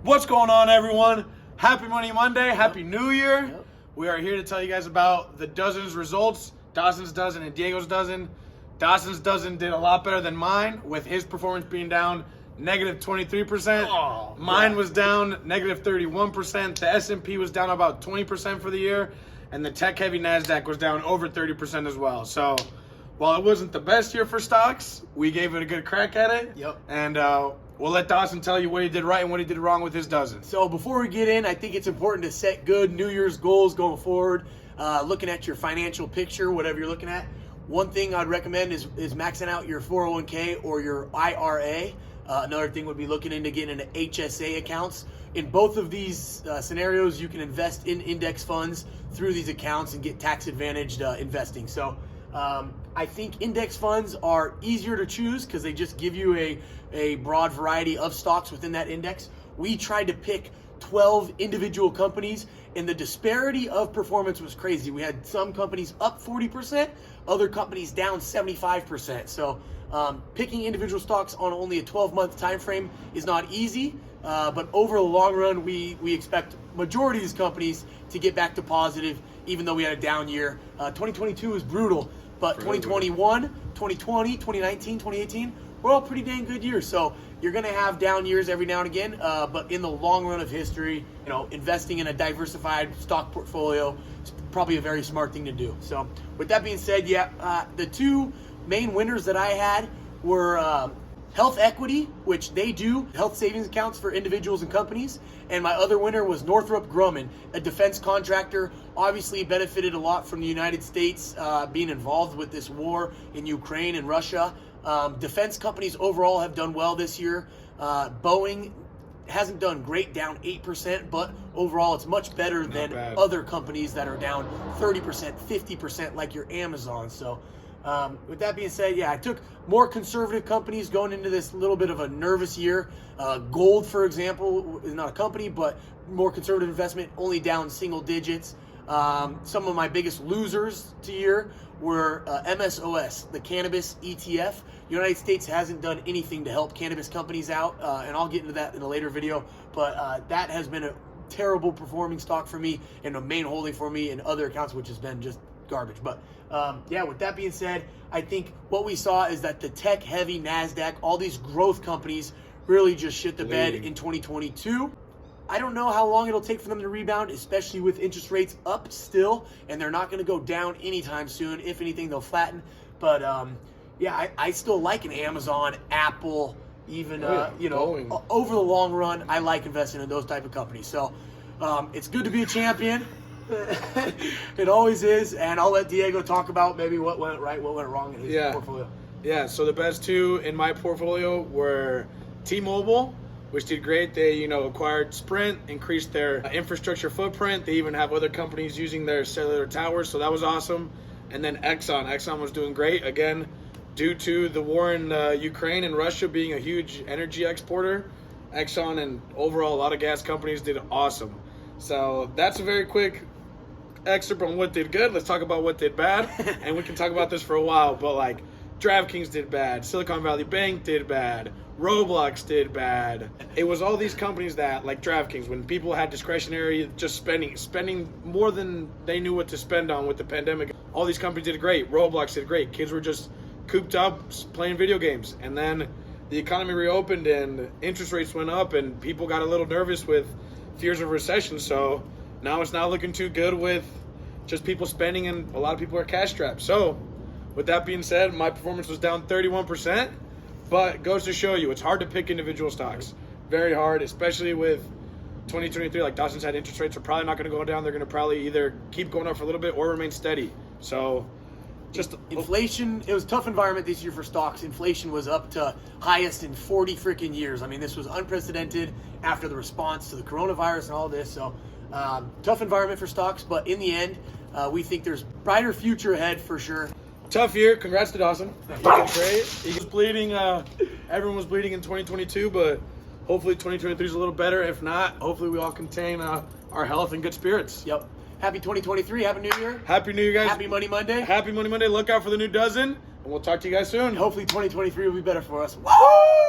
What's going on, everyone? Happy Money Monday. Happy New Year. Yep. We are here to tell you guys about the dozens results. Dawson's dozen and Diego's dozen. Dawson's dozen did a lot better than mine, with his performance being down negative 23%. Oh, mine was down negative 31%. The S&P was down about 20% for the year. And the tech-heavy NASDAQ was down over 30% as well. So while it wasn't the best year for stocks, we gave it a good crack at it. Yep. And we'll let Dawson tell you what he did right and what he did wrong with his dozen. So before we get in, I think it's important to set good New Year's goals going forward. Looking at your financial picture, whatever you're looking at. One thing I'd recommend is maxing out your 401k or your IRA. Another thing would be looking into getting into HSA accounts. In both of these scenarios, you can invest in index funds through these accounts and get tax-advantaged investing. So I think index funds are easier to choose because they just give you a broad variety of stocks within that index. We tried to pick 12 individual companies, and the disparity of performance was crazy. We had some companies up 40%, other companies down 75%. So picking individual stocks on only a 12-month time frame is not easy, but over the long run, we expect majority of these companies to get back to positive, even though we had a down year. 2022 was brutal, but 2021, 2020, 2019, 2018, we're all pretty dang good years. So you're going to have down years every now and again, but in the long run of history, investing in a diversified stock portfolio is probably a very smart thing to do. So with that being said, the two main winners that I had were Health Equity, which they do health savings accounts for individuals and companies. And my other winner was Northrop Grumman, a defense contractor, obviously benefited a lot from the United States being involved with this war in Ukraine and Russia. Defense companies overall have done well this year. Boeing hasn't done great, down 8%, but overall it's much better than other companies that are down 30%, 50% like your Amazon. So with that being said, I took more conservative companies going into this little bit of a nervous year. Gold, for example, is not a company, but more conservative investment, only down single digits. Some of my biggest losers to year were MSOS, the cannabis ETF. The United States hasn't done anything to help cannabis companies out, and I'll get into that in a later video, but that has been a terrible performing stock for me and a main holding for me in other accounts, which has been just garbage. But with that being said, I think what we saw is that the tech-heavy NASDAQ, all these growth companies really just shit the bed in 2022. I don't know how long it'll take for them to rebound, especially with interest rates up still, and they're not going to go down anytime soon. If anything, they'll flatten. But I still like an Amazon, Apple, even over the long run, I like investing in those type of companies. So it's good to be a champion. It always is, and I'll let Diego talk about maybe what went right, what went wrong in his portfolio. Yeah, so the best two in my portfolio were T-Mobile, which did great. They, acquired Sprint, increased their infrastructure footprint. They even have other companies using their cellular towers, so that was awesome. And then Exxon. Exxon was doing great, again, due to the war in Ukraine and Russia being a huge energy exporter. Exxon and overall a lot of gas companies did awesome. So that's a very quick excerpt on what did good. Let's talk about what did bad, and we can talk about this for a while, but DraftKings did bad, Silicon Valley Bank did bad, Roblox did bad. It was all these companies that, like DraftKings, when people had discretionary, just spending more than they knew what to spend on with the pandemic, all these companies did great. Roblox did great. Kids were just cooped up playing video games, and then the economy reopened and interest rates went up and people got a little nervous with fears of recession. So now it's not looking too good with just people spending, and a lot of people are cash strapped. So with that being said, my performance was down 31%, but it goes to show you it's hard to pick individual stocks. Very hard, especially with 2023. Like Dawson said, interest rates are probably not going to go down. They're going to probably either keep going up for a little bit or remain steady. So just inflation, it was a tough environment this year for stocks. Inflation was up to highest in 40 freaking years. I mean, this was unprecedented after the response to the coronavirus and all this. So tough environment for stocks, but in the end, we think there's brighter future ahead for sure. Tough year. Congrats to Dawson. He did great. He was bleeding. Everyone was bleeding in 2022, but hopefully 2023 is a little better. If not, hopefully we all contain our health and good spirits. Yep. Happy 2023. Happy New Year. Happy New Year, guys. Happy Money Monday. Happy Money Monday. Look out for the new dozen, and we'll talk to you guys soon. Hopefully 2023 will be better for us. Woo!